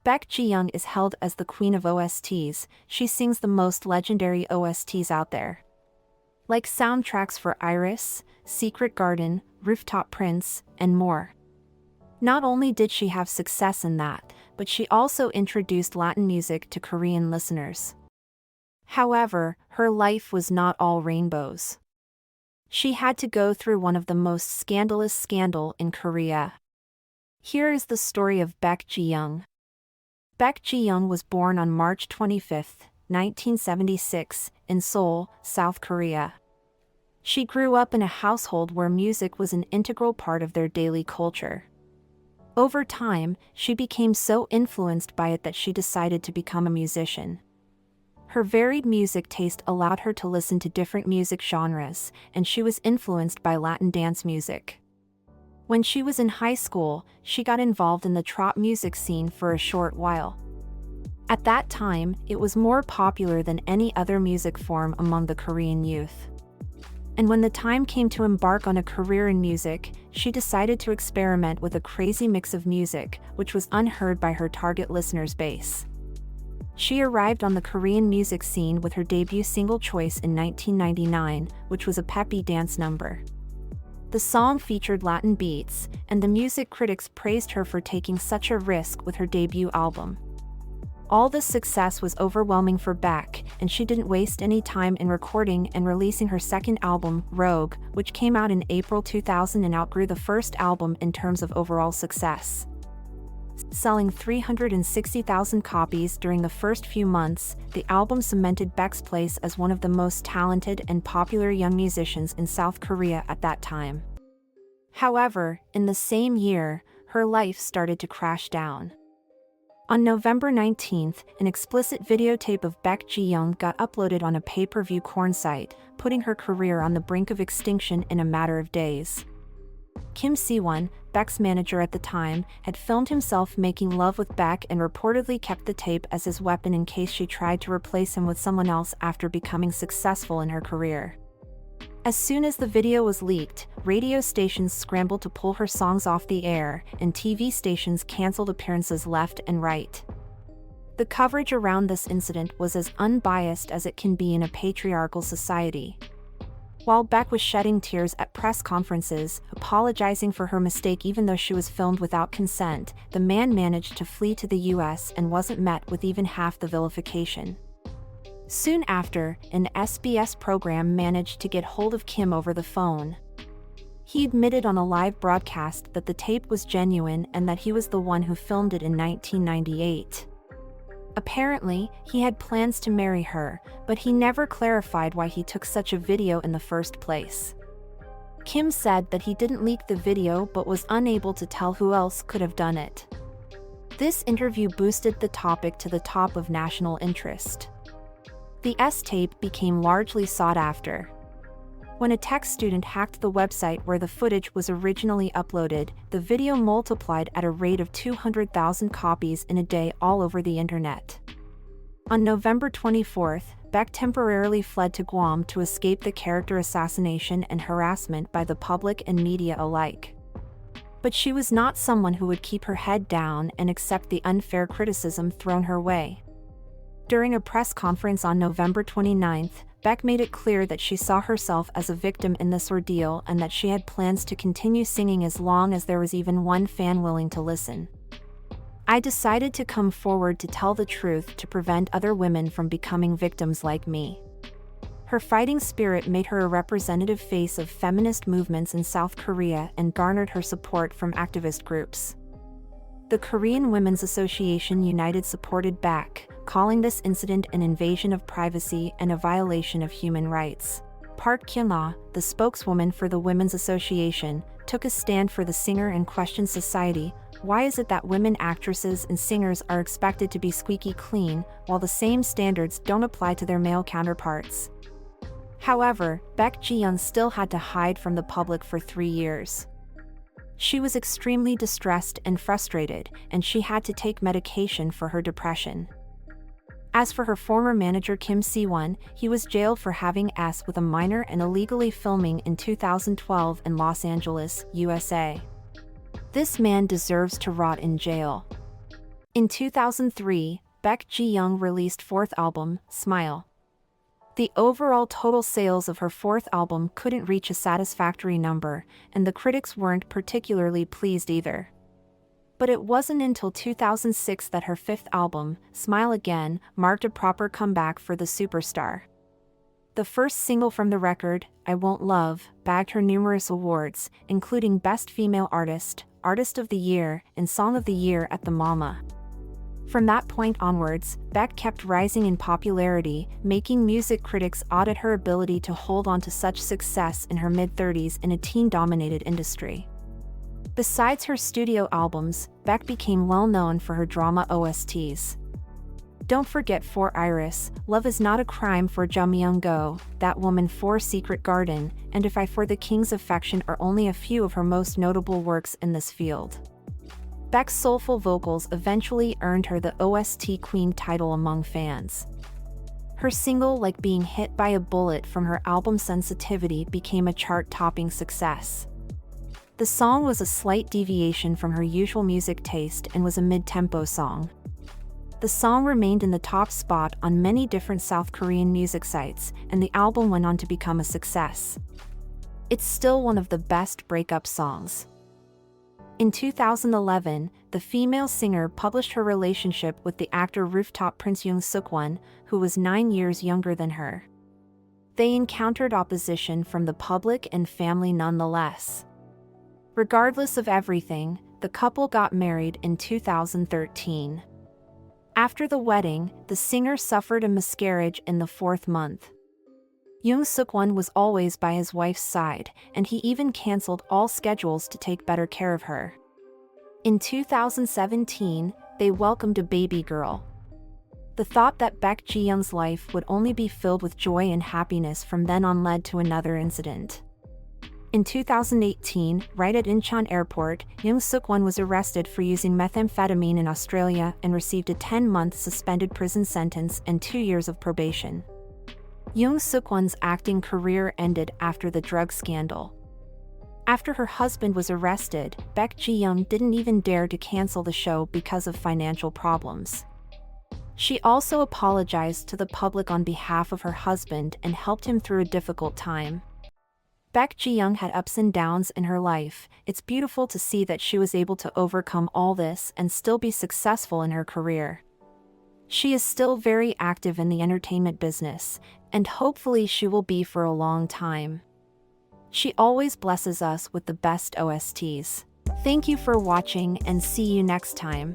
Baek Ji-young is held as the queen of OSTs. She sings the most legendary OSTs out there, like soundtracks for Iris, Secret Garden, Rooftop Prince, and more. Not only did she have success in that, but she also introduced Latin music to Korean listeners. However, her life was not all rainbows. She had to go through one of the most scandalous scandal in Korea. Here is the story of Baek Ji-young. Baek Ji-young was born on March 25, 1976, in Seoul, South Korea. She grew up in a household where music was an integral part of their daily culture. Over time, she became so influenced by it that she decided to become a musician. Her varied music taste allowed her to listen to different music genres, and she was influenced by Latin dance music. When she was in high school, she got involved in the trap music scene for a short while. At that time, it was more popular than any other music form among the Korean youth. And when the time came to embark on a career in music, she decided to experiment with a crazy mix of music, which was unheard by her target listeners base. She arrived on the Korean music scene with her debut single Choice in 1999, which was a peppy dance number. The song featured Latin beats, and the music critics praised her for taking such a risk with her debut album. All this success was overwhelming for Baek, and she didn't waste any time in recording and releasing her second album, Rogue, which came out in April 2000 and outgrew the first album in terms of overall success. Selling 360,000 copies during the first few months, the album cemented Baek's place as one of the most talented and popular young musicians in South Korea at that time. However, in the same year, her life started to crash down. On November 19th, an explicit videotape of Baek Ji-young got uploaded on a pay-per-view porn site, putting her career on the brink of extinction in a matter of days. Kim Si-won, Baek's manager at the time, had filmed himself making love with Baek and reportedly kept the tape as his weapon in case she tried to replace him with someone else after becoming successful in her career. As soon as the video was leaked, radio stations scrambled to pull her songs off the air, and TV stations canceled appearances left and right. The coverage around this incident was as unbiased as it can be in a patriarchal society. While Baek was shedding tears at press conferences, apologizing for her mistake even though she was filmed without consent, the man managed to flee to the US and wasn't met with even half the vilification. Soon after, an SBS program managed to get hold of Kim over the phone. He admitted on a live broadcast that the tape was genuine and that he was the one who filmed it in 1998. Apparently, he had plans to marry her, but he never clarified why he took such a video in the first place. Kim said that he didn't leak the video but was unable to tell who else could have done it. This interview boosted the topic to the top of national interest. The S-tape became largely sought after. When a tech student hacked the website where the footage was originally uploaded, the video multiplied at a rate of 200,000 copies in a day all over the internet. On November 24th, Baek temporarily fled to Guam to escape the character assassination and harassment by the public and media alike. But she was not someone who would keep her head down and accept the unfair criticism thrown her way. During a press conference on November 29th, Baek made it clear that she saw herself as a victim in this ordeal and that she had plans to continue singing as long as there was even one fan willing to listen. I decided to come forward to tell the truth to prevent other women from becoming victims like me. Her fighting spirit made her a representative face of feminist movements in South Korea and garnered her support from activist groups. The Korean Women's Association United supported Baek, calling this incident an invasion of privacy and a violation of human rights. Park Kyung-ah, the spokeswoman for the Women's Association, took a stand for the singer and questioned society. Why is it that women actresses and singers are expected to be squeaky clean, while the same standards don't apply to their male counterparts? However, Baek Ji-young still had to hide from the public for 3 years. She was extremely distressed and frustrated, and she had to take medication for her depression. As for her former manager Kim Si-won, he was jailed for having sex with a minor and illegally filming in 2012 in Los Angeles, USA. This man deserves to rot in jail. In 2003, Baek Ji-young released fourth album, Smile. The overall total sales of her fourth album couldn't reach a satisfactory number, and the critics weren't particularly pleased either. But it wasn't until 2006 that her fifth album, Smile Again, marked a proper comeback for the superstar. The first single from the record, I Won't Love, bagged her numerous awards, including Best Female Artist, Artist of the Year, and Song of the Year at the MAMA. From that point onwards, Baek kept rising in popularity, making music critics audit her ability to hold on to such success in her mid-30s in a teen-dominated industry. Besides her studio albums, Baek became well known for her drama OSTs. Don't forget For Iris, Love Is Not a Crime for Ja Myung-go, That Woman for Secret Garden, and If I For the King's Affection are only a few of her most notable works in this field. Baek's soulful vocals eventually earned her the OST Queen title among fans. Her single Like Being Hit by a Bullet from her album Sensitivity became a chart-topping success. The song was a slight deviation from her usual music taste and was a mid-tempo song. The song remained in the top spot on many different South Korean music sites, and the album went on to become a success. It's still one of the best breakup songs. In 2011, the female singer published her relationship with the actor Rooftop Prince Yoon Suk-won, who was 9 years younger than her. They encountered opposition from the public and family nonetheless. Regardless of everything, the couple got married in 2013. After the wedding, the singer suffered a miscarriage in the 4th month. Yoon Suk-won was always by his wife's side, and he even cancelled all schedules to take better care of her. In 2017, they welcomed a baby girl. The thought that Baek Ji-young's life would only be filled with joy and happiness from then on led to another incident. In 2018, right at Incheon Airport, Yoon Suk-won was arrested for using methamphetamine in Australia and received a 10-month suspended prison sentence and 2 years of probation. Yoon Suk-won's acting career ended after the drug scandal. After her husband was arrested, Baek Ji-young didn't even dare to cancel the show because of financial problems. She also apologized to the public on behalf of her husband and helped him through a difficult time. Baek Ji-young had ups and downs in her life. It's beautiful to see that she was able to overcome all this and still be successful in her career. She is still very active in the entertainment business, and hopefully she will be for a long time. She always blesses us with the best OSTs. Thank you for watching and see you next time.